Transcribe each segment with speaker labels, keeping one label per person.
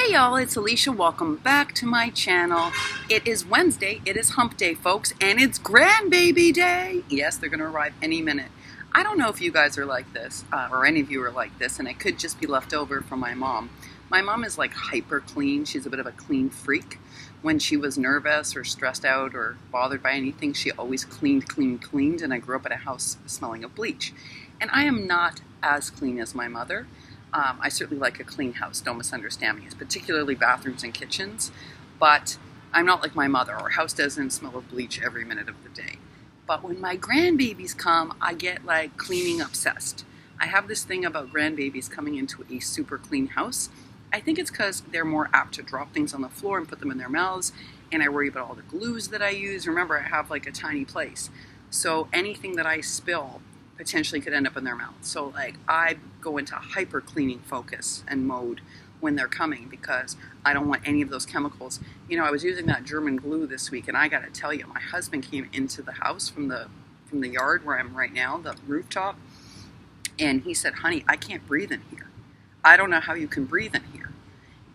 Speaker 1: Hey y'all, it's Alisha. Welcome back to my channel. It is Wednesday, it is hump day folks, and it's grandbaby day. Yes, they're gonna arrive any minute. I don't know if you guys are like this, or any of you are like this, and it could just be left over from my mom. My mom is like hyper clean. She's a bit of a clean freak. When she was nervous or stressed out or bothered by anything, she always cleaned, and I grew up in a house smelling of bleach. And I am not as clean as my mother. I certainly like a clean house, don't misunderstand me, particularly bathrooms and kitchens, but I'm not like my mother. Our house doesn't smell of bleach every minute of the day. But when my grandbabies come, I get like cleaning obsessed. I have this thing about grandbabies coming into a super clean house. I think it's because they're more apt to drop things on the floor and put them in their mouths, and I worry about all the glues that I use. Remember, I have like a tiny place, so anything that I spill potentially could end up in their mouth. So like I go into hyper cleaning focus and mode when they're coming because I don't want any of those chemicals. You know, I was using that German glue this week, and I gotta tell you, my husband came into the house from the yard where I'm right now, the rooftop, and he said, "Honey, I can't breathe in here. I don't know how you can breathe in here."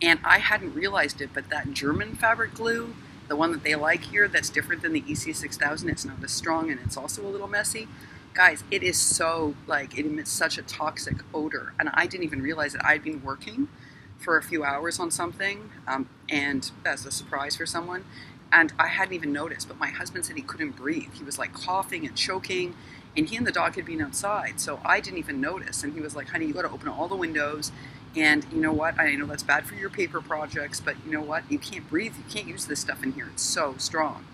Speaker 1: And I hadn't realized it, but that German fabric glue, the one that they like here, that's different than the EC6000, it's not as strong and it's also a little messy. Guys, it is so, like, it emits such a toxic odor, and I didn't even realize that I'd been working for a few hours on something, and as a surprise for someone, and I hadn't even noticed, but my husband said he couldn't breathe. He was, like, coughing and choking, and he and the dog had been outside, so I didn't even notice, and he was like, "Honey, you gotta open all the windows, and you know what, I know that's bad for your paper projects, but you know what, you can't breathe, you can't use this stuff in here, it's so strong."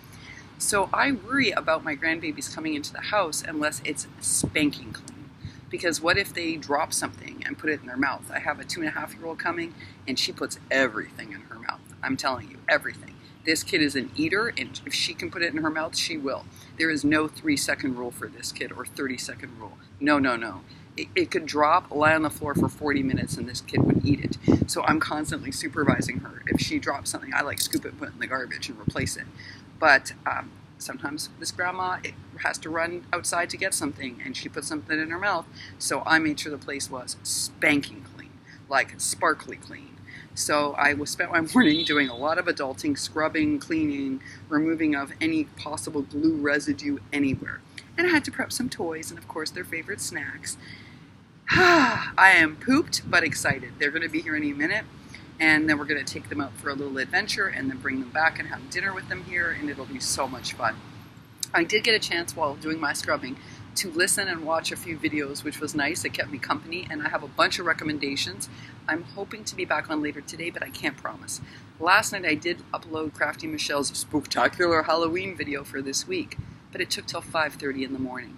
Speaker 1: So I worry about my grandbabies coming into the house unless it's spanking clean. Because what if they drop something and put it in their mouth? I have a 2.5-year-old coming, and she puts everything in her mouth. I'm telling you, everything. This kid is an eater, and if she can put it in her mouth, she will. There is no 3-second rule for this kid or 30-second rule. No. It could drop, lie on the floor for 40 minutes, and this kid would eat it. So I'm constantly supervising her. If she drops something, I like scoop it and put it in the garbage and replace it. But sometimes this grandma has to run outside to get something, and she put something in her mouth, so I made sure the place was spanking clean, like sparkly clean. So I spent my morning doing a lot of adulting, scrubbing, cleaning, removing of any possible glue residue anywhere. And I had to prep some toys and, of course, their favorite snacks. I am pooped but excited. They're going to be here any minute. And then we're going to take them out for a little adventure and then bring them back and have dinner with them here, and it'll be so much fun. I did get a chance while doing my scrubbing to listen and watch a few videos, which was nice. It kept me company, and I have a bunch of recommendations. I'm hoping to be back on later today, but I can't promise. Last night I did upload Crafty Michelle's Spooktacular Halloween video for this week, but it took till 5:30 in the morning.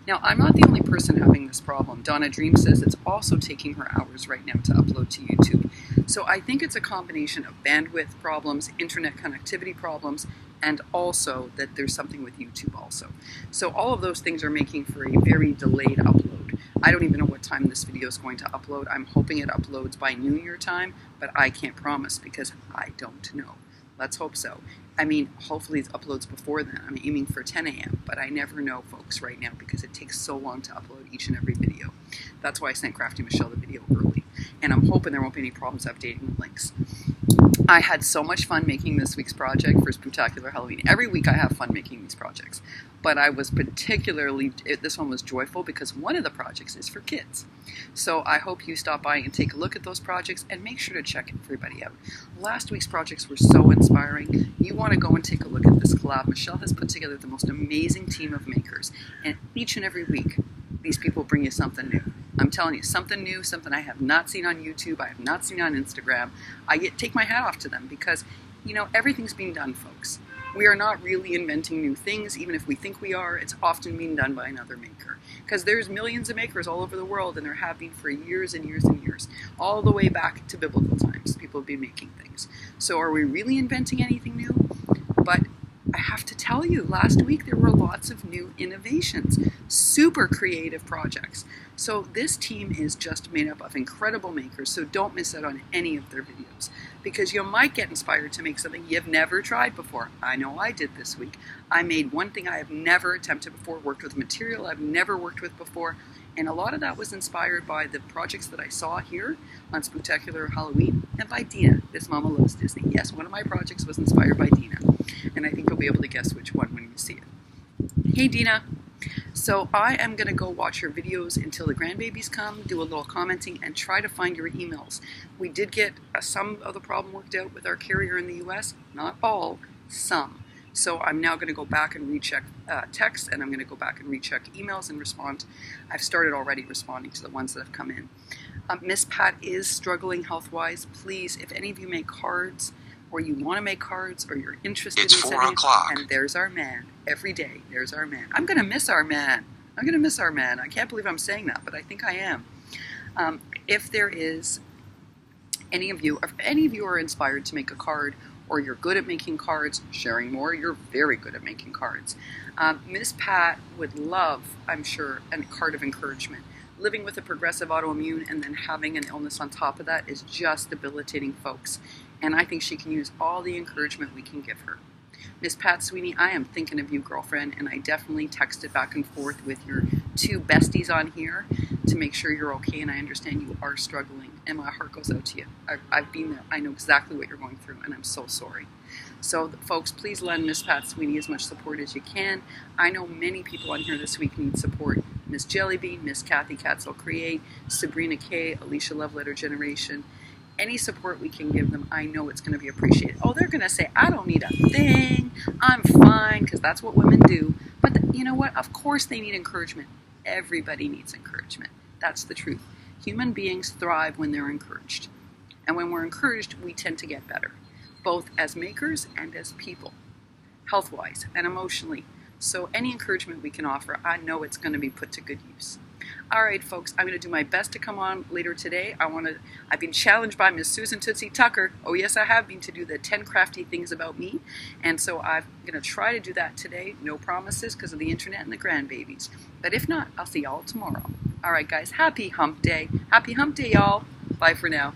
Speaker 1: Now, I'm not the only person having this problem. Donna Dream says it's also taking her hours right now to upload to YouTube. So I think it's a combination of bandwidth problems, internet connectivity problems, and also that there's something with YouTube also. So all of those things are making for a very delayed upload. I don't even know what time this video is going to upload. I'm hoping it uploads by New Year time, but I can't promise because I don't know. Let's hope so. I mean, hopefully it uploads before then. I'm aiming for 10 a.m., but I never know, folks, right now because it takes so long to upload each and every video. That's why I sent Crafty Michelle the video early. And I'm hoping there won't be any problems updating the links. I had so much fun making this week's project for Spooktacular Halloween. Every week I have fun making these projects. But I was particularly, this one was joyful because one of the projects is for kids. So I hope you stop by and take a look at those projects and make sure to check everybody out. Last week's projects were so inspiring. You want to go and take a look at this collab. Michelle has put together the most amazing team of makers. And each and every week, these people bring you something new. I'm telling you, something new, something I have not seen on YouTube, I have not seen on Instagram. I take my hat off to them because, you know, everything's being done, folks. We are not really inventing new things. Even if we think we are, it's often being done by another maker. Because there's millions of makers all over the world, and there have been for years and years and years. All the way back to biblical times, people have been making things. So are we really inventing anything new? But I have to tell you, last week there were lots of new innovations, super creative projects. So this team is just made up of incredible makers, so don't miss out on any of their videos, because you might get inspired to make something you've never tried before. I know I did this week. I made one thing I have never attempted before, worked with material I've never worked with before, And a lot of that was inspired by the projects that I saw here on Spooktacular Halloween and by Dina, This Mama Loves Disney. Yes, one of my projects was inspired by Dina, and I think you'll be able to guess which one when you see it. Hey Dina! So I am going to go watch your videos until the grandbabies come, do a little commenting, and try to find your emails. We did get some of the problem worked out with our carrier in the US, not all, some. So I'm now going to go back and recheck texts, and I'm going to go back and recheck emails and respond. I've started already responding to the ones that have come in. Miss Pat is struggling health-wise. Please, if any of you make cards, or you want to make cards, or you're interested in
Speaker 2: sending it,
Speaker 1: and there's our man. Every day, there's our man. I'm going to miss our man. I'm going to miss our man. I can't believe I'm saying that, but I think I am. If there is any of you, if any of you are inspired to make a card, or you're good at making cards, sharing more, you're very good at making cards. Miss Pat would love, I'm sure, a card of encouragement. Living with a progressive autoimmune and then having an illness on top of that is just debilitating, folks. And I think she can use all the encouragement we can give her. Miss Pat Sweeney, I am thinking of you, girlfriend, and I definitely texted back and forth with your two besties on here to make sure you're okay, and I understand you are struggling, and my heart goes out to you. I've been there. I know exactly what you're going through, and I'm so sorry. So, folks, please lend Miss Pat Sweeney as much support as you can. I know many people on here this week need support. Miss Jellybean, Miss Kathy, Katzelcreate, Sabrina, Kaye, Alisha, Loveletter Generation. Any support we can give them, I know it's going to be appreciated. Oh, they're going to say, I don't need a thing. I'm fine, because that's what women do. But you know what? Of course they need encouragement. Everybody needs encouragement. That's the truth. Human beings thrive when they're encouraged. And when we're encouraged, we tend to get better, both as makers and as people, health-wise and emotionally. So any encouragement we can offer, I know it's going to be put to good use. All right, folks, I'm going to do my best to come on later today. I've been challenged by Miss Susan Tootsie Tucker. Oh, yes, I have been, to do the 10 crafty things about me. And so I'm going to try to do that today. No promises because of the internet and the grandbabies. But if not, I'll see y'all tomorrow. All right, guys, happy hump day. Happy hump day, y'all. Bye for now.